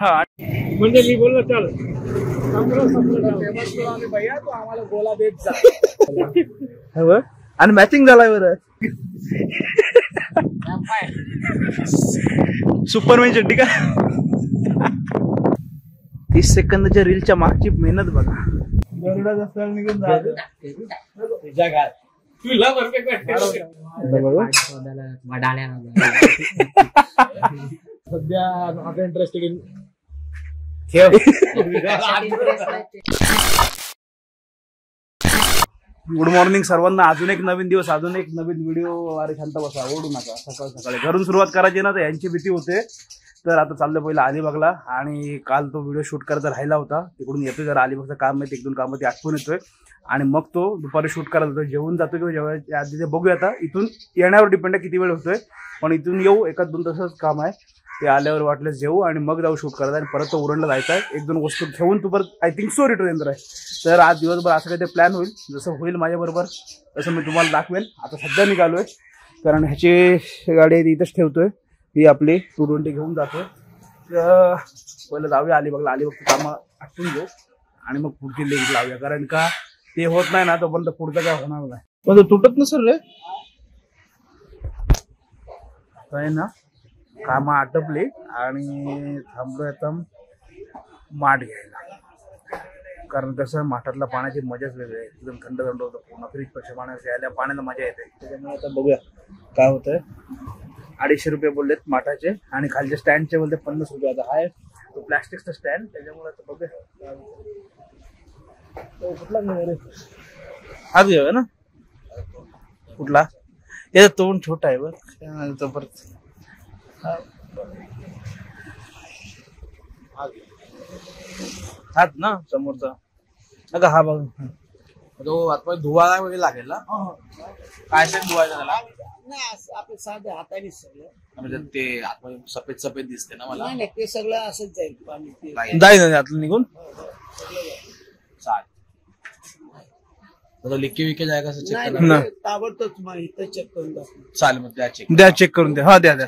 हा म्हणजे मी बोललो चल फेमस करू आम्ही भैया तू आम्हाला गोला देत जा. आणि मॅचिंग झालाय बरं. सुपरमॅन चड्डी का. 30 सेकंदाच्या रीलच्या मागची मेहनत बघा. गरुडा स्थळ निघून तुझ्या घात तुला सध्या not interested in good morning सर्वांना. अजून एक नवीन दिवस, अजून एक नवीन व्हिडिओ. अरे शांत बसा, ओढू नका. सकाळी सकाळी घरून सुरुवात करायची ना, तर यांची भीती होते. तर आता चाललं पहिलं अलिबागला. आणि काल तो व्हिडिओ शूट करायचा राहिला होता, तिकडून येतोय जरा. अलिबागचं काम आहे, 1-2 कामं ती आठवून येतोय. आणि मग तो दुपारी शूट करायला होतो. जेवून जातो किंवा जेव्हा आधी ते बघूया. आता इथून येण्यावर डिपेंड आहे किती वेळ होतोय, पण इथून येऊ 1-2 तासच काम आहे. ते आल्यावर वाटलं जेवू आणि मग जाऊ शूट करायचं. आणि परत तो उरणला जायचा आहे. 1-2 वस्तू घेऊन तू परत आय थिंक सो रिटर्न येणार आहे. तर आज दिवसभर असं काही ते प्लॅन होईल. जसं होईल माझ्याबरोबर तसं मी तुम्हाला दाखवेल. आता सध्या निघालोय, कारण ह्याची गाडी इथंच ठेवतोय. ही आपली 220 घेऊन जातोय. तर पहिलं जाऊया अलिबागला. अलिबागची कामं आटून घेऊ आणि मग पुढची लिंक लावूया. कारण का ते होत नाही ना, तोपर्यंत पुढचं काय होणार नाही. पण तुटत नसेल रे काय ना. कामं आटपली आणि थांबलोय आता माठ घ्यायला. कारण कसं माठातल्या पाण्याची मजाच वेगळी आहे. एकदम थंड थंड होतं पूर्ण. फ्रीजपेक्षा पाण्याच्या पाण्याला मजा येते. त्याच्यामुळे आता बघूया काय होतंय. 250 रुपये बोललेत माठाचे आणि खालचे स्टँडचे बोलते 50 रुपये. आता हाय तो प्लॅस्टिकचा स्टँड, त्याच्यामुळे आता बघूया. कुठला रे हाच घेऊया ना. कुठला त्याचा तोंड छोटा आहे बरं. तो परत हात ना समोरचा नका. हा बघ तो आता धुवायला वगैरे लागेल ना. काय धुवायचं त्याला. आपले साधे हाताने सगळं म्हणजे ते आतमध्ये सफेद सफेद दिसते ना मला. नाही ते सगळं असंच जाईल पाणी. जाईल आतलं निघून. चालेल लिक्की विके जायगा असं चेक करा. ताबडतोब इथं चेक करून दाखव. चालेल मग द्या चेक करून द्या. हा द्या.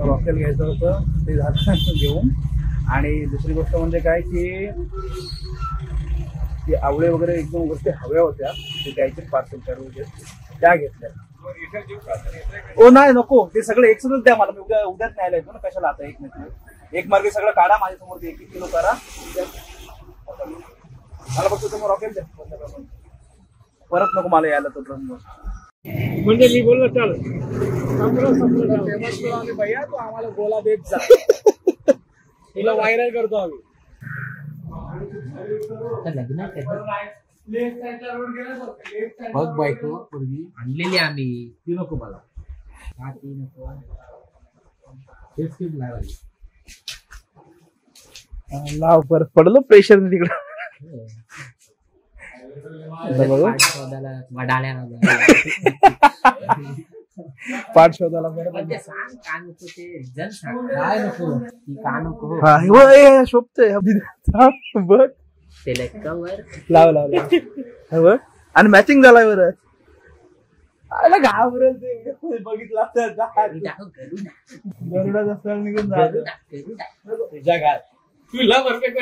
रॉकेल घ्यायचं होतं, ते झालं घेऊन. आणि दुसरी गोष्ट म्हणजे काय की आवळे वगैरे एकदम गोष्टी हव्या होत्या, ते द्यायचे पार्सल करून त्या घेतल्या. ओ नाही नको, ते सगळं एकसोबत द्या मला. मी उद्याच न्यायला येतो ना. कशाला आता एक मार्गे सगळं काढा माझ्यासमोर. 1-1 किलो करा मला. फक्त तुम्ही रॉकेल द्या परत. नको मला यायला तो ड्रम. म्हणजे मी बोललो चल फेमस करू आम्ही भैया तू आम्हाला गोला देत जा. तुला व्हायरल करतो आम्ही. बघ बायको पूर्वी आणलेली आम्ही. ती नको मला. ती नको. तेच खूप लावायची. लाव परत पडलो प्रेशर तिकडं. पाठ शोधायला शोभतय बघ. लाव आणि मॅचिंग झालाय बरं. घाबरत बघितला गरुडा स्थळ निघून तुझ्या घात तुला परफेक्ट.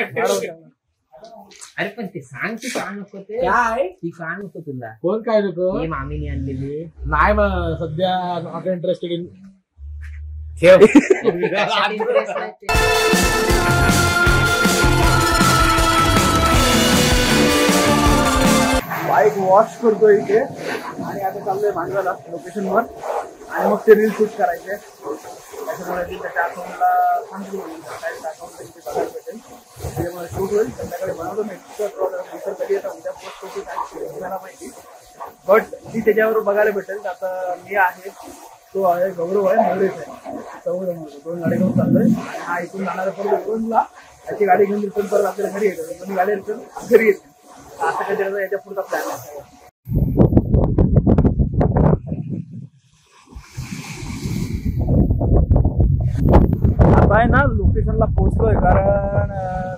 अरे पण ते सांग तू का नको. ते काय ती का नको तुला. कोण काय नको. मामीने आणलेली नाही. मग सध्या not interested in bike wash करतोय इथे. आणि आता चाललोय भांडवाला लोकेशनवर. आणि मग ते रील शूट करायचे. त्याच्यामुळे त्याच्या अकाउंटला सांगितलं अकाउंटला इथे बघायला भेटेल. त्याच्यामुळे शूट होईल. संध्याकाळी बनवतो मी. इतर कधी येतं उद्या पोस्ट होती काय मला माहिती. बट ती त्याच्यावर बघायला भेटेल. आता मी आहे, तो आहे, गौरव आहे, नवरेश आहे. चौघ 2 गाडी घेऊन चाललोय. आणि हा इथून जाणारा परत इकडूनला त्याची गाडी घेऊन रिटर्न परत आपल्याला घरी येतो. दोन्ही गाडी रिटर्न घरी येते. असं काहीतरी याच्या पुढचा प्लॅन आहे. आता आहे ना लोकेशनला पोहोचलोय, कारण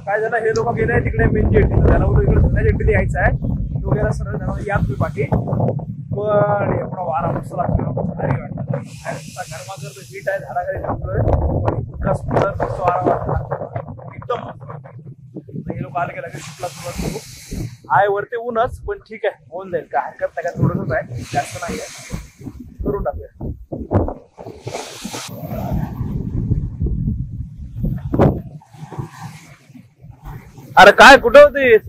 काय झालं हे लोक गेले तिकडे मेन जेटीला, त्यांना बोलतो इकडे जुन्या जेटीला यायचं आहे वगैरे सरळ त्यांना या तुम्ही पाठी. पण एवढा वारा मस्त लागतो, भारी वाटतं. गरमागरम हीट आहे, झाडाखाली थांबलोय पण इतका सुंदर मस्त वारा वाटतो एकदम मस्त. हे लोक आले की लगेच शूटला सुरुवात करू. आहे वरती ऊनच पण ठीक आहे, होऊन जाईल, काय हरकत नाही, काय थोडंच आहे, जास्त नाही आहे, करून टाकूया. अरे काय कुठं होतीस?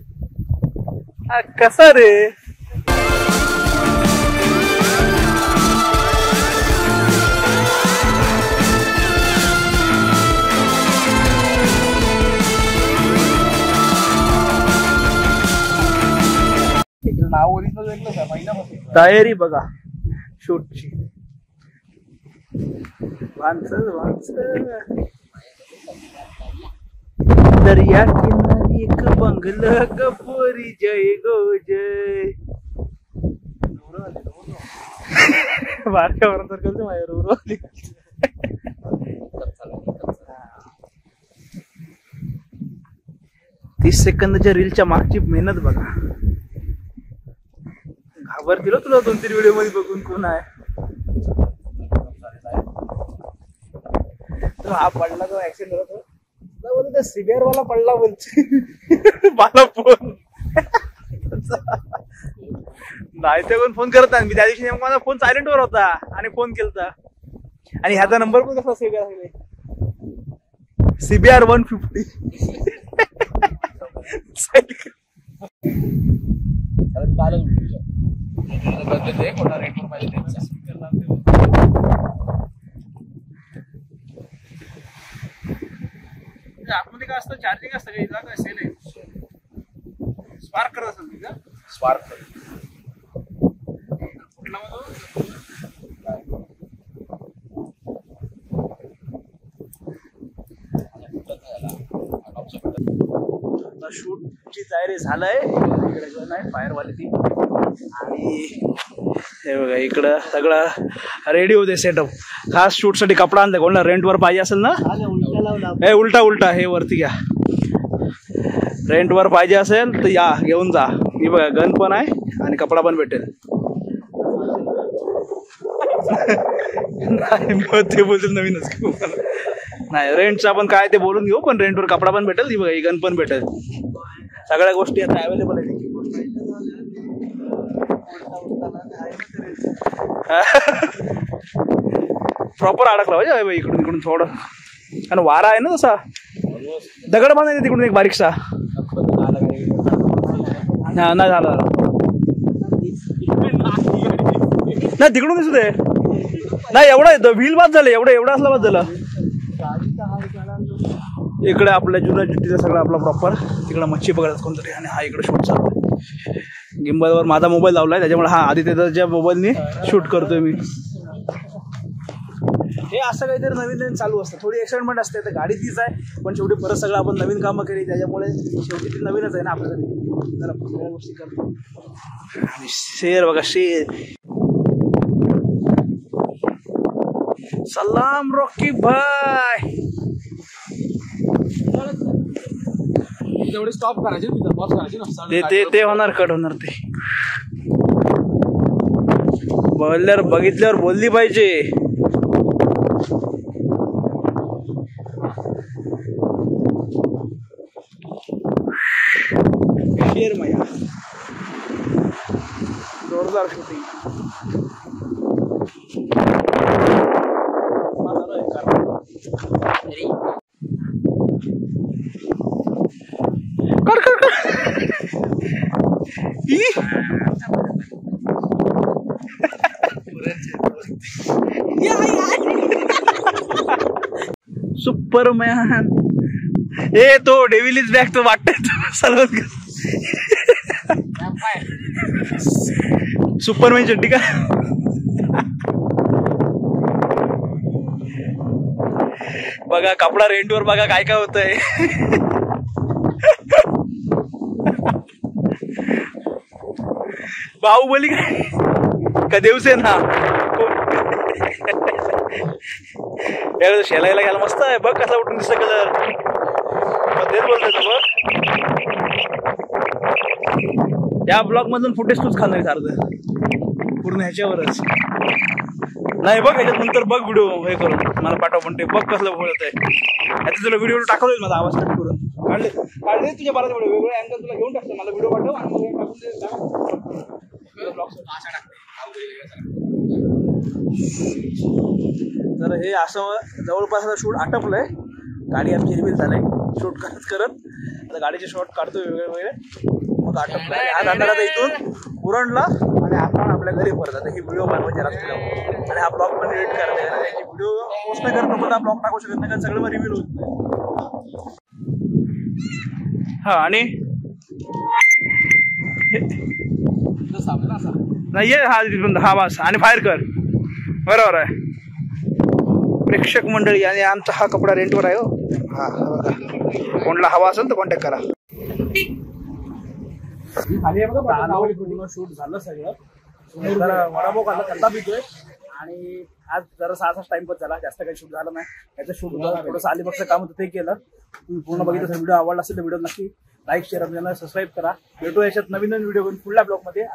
कसा रे? नाव ओरिजिनल वेगळं आहे, महिन्यापासून तयारी बघा शूटची. दर्या किनारी एक बंगला कपोरी जय गो जय. बारक्यावर तर करते माझ्या 30 सेकंदाच्या रीलच्या मागची मेहनत बघा. घाबरतील तुला 2-3 व्हिडिओ मध्ये बघून कोण आहे. हा पडला तो ऍक्सिडेंट होता, बोलतो सीबीआर वाला पडला बोलते मला फोन नाही ते कोण फोन करत नाही. मी त्या दिवशी नेमका माझा फोन सायलेंट वर होता आणि फोन केलता, आणि ह्याचा नंबर पण कसा सेव्ह केला, सीबीआर 150. आतमध्ये काय असतं, चार्जिंग असतं का काय सेल आहे, स्पार्क करत असेल का? स्पार्क कुठला शूटची तयारी झालंय. इकडे गन आहे फायरवाली ती, आणि हे बघा इकडं सगळं रेडी होते सेटअप. खास शूट साठी कपडा आणलाय. कोणाला रेंटवर पाहिजे असेल ना, हे उलटा हे वरती घ्या. रेंटवर पाहिजे असेल तर या घेऊन जा. ही बघा गन पण आहे आणि कपडा पण भेटेल. नाही ते बोलतील नवीनच नाही, रेंटचा पण काय ते बोलून घेऊ, पण रेंटवर कपडा पण भेटेल. ही बघा ही गन पण भेटेल. सगळ्या गोष्टी आता अवेलेबल आहेत. प्रॉपर अडकला पाहिजे इकडून इकडून थोडं, आणि वारा आहे ना तसा. दगड बांधायचे तिकडून एक बारीकसा. नाही झाला नाही तिकडून दिसू दे. नाही एवढा व्हील बाद झालं, एवढं असला बाद झालं. इकडे आपल्या जुन्या जुट्टीचा सगळं आपला प्रॉपर. तिकडे मच्छी पकडत कोणतरी, आणि हा इकडे शूट चालू आहे. गिम्बलवर माझा मोबाईल लावलाय, त्याच्यामुळे हा आदित्यच्या मोबाईलने शूट करतोय मी. हे असं काहीतरी नवीन चालू असतं. थोडी एक्साइटमेंट असते. तर गाडी तीच आहे, पण शेवटी परत सगळं आपण नवीन कामं केली, त्याच्यामुळे शेवटी ती नवीनच आहे ना आपल्यासाठी. जरा सगळ्या गोष्टी करतो. आणि शेर बघा, शेर. सलाम रॉकी भाई. तेवढे स्टॉप करायचे, पॉज करायचे ना. ते होणार, कट होणार. ते बघितल्यावर बोलली पाहिजे. शेर मया जोरदार शूटिंग. सुपरमॅन. ए तो डेव्हिल इज बॅक तो वाटतंय सलमान. सुपरमॅन चड्डी का? बघा कपडा रेंटवर बघा काय काय होतंय. बाहुबली का देवसेना शेलायला घ्यायला मस्त आहे बघ कसा उठून दिसत कलर तेच बोलतोय तू बघ या ब्लॉग मधून फुटेज तूच खाणार सारखं पूर्ण ह्याच्यावरच नाही बघ ह्याच्यात नंतर बघ व्हिडिओ हे करून मला पाठव पण ते बघ कसलं बोलत आहे ह्याचा तुला व्हिडिओ टाकवलेल माझा आवाज कट करून काढले तुझ्या बारा व्हिडिओ वेगवेगळे अँगल तुला घेऊन टाकतो मला व्हिडिओ पाठव आणि मग टाकून दे तर हे असं जवळपास आता शूट आटपलंय गाडी आमची रिव्हील झालंय शूट करत आता गाडीचे शॉट काढतोय वेगळे मग आटपलाय आज अंधारात इथून उरणला आणि आपण आपल्या घरी परत आता ही व्हिडिओ बनवायची रात्री आणि हा ब्लॉग पण एडिट करायचा व्हिडिओ पोस्ट नाही करत नको ब्लॉग टाकू शकत नाही कारण सगळं मग रिव्हील होत हा आणि नाही हा बस आणि फायर कर बरोबर आहे प्रेक्षक मंडळी आणि आमचा हा कपडा रेंटवर आहे हो हा कोणला हवा असेल तर कॉन्टॅक्ट करा पूर्ण शूट झालं सगळं जरा वडापाव खाल्ला थंडा पितोय आणि आज जरा 6 टाइमपास झाला जास्त काही शूट झालं नाही याचं शूट थोडंसं अलिबागचं काम होतं ते केलं तुम्ही पूर्ण बघितलं व्हिडिओ आवडला असेल तर व्हिडिओ नक्की लाईक शेअर सबस्क्राईब करा भेटू याच्यात नवीन व्हिडिओ घेऊन पुढल्या ब्लॉगमध्ये